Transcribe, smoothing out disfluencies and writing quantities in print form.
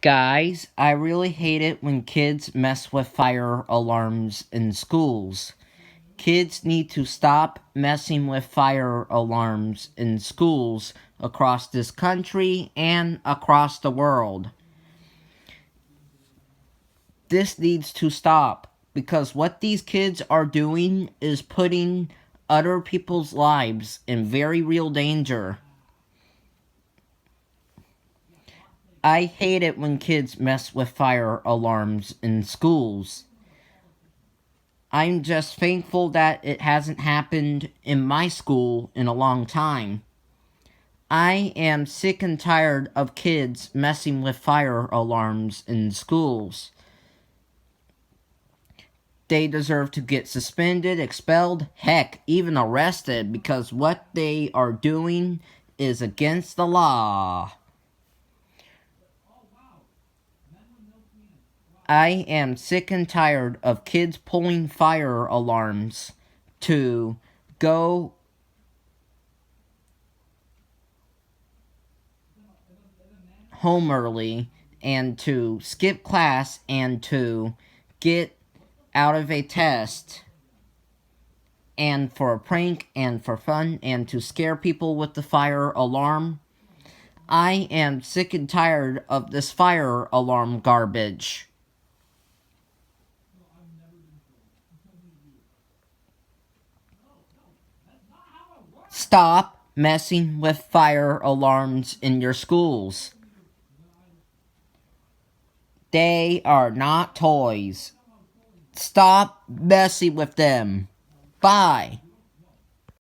Guys, I really hate it when kids mess with fire alarms in schools. Kids need to stop messing with fire alarms in schools across this country and across the world. This needs to stop because what these kids are doing is putting other people's lives in very real danger. I hate it when kids mess with fire alarms in schools. I'm just thankful that it hasn't happened in my school in a long time. I am sick and tired of kids messing with fire alarms in schools. They deserve to get suspended, expelled, heck, even arrested because what they are doing is against the law. I am sick and tired of kids pulling fire alarms to go home early and to skip class and to get out of a test and for a prank and for fun and to scare people with the fire alarm. I am sick and tired of this fire alarm garbage. Stop messing with fire alarms in your schools. They are not toys. Stop messing with them. Bye.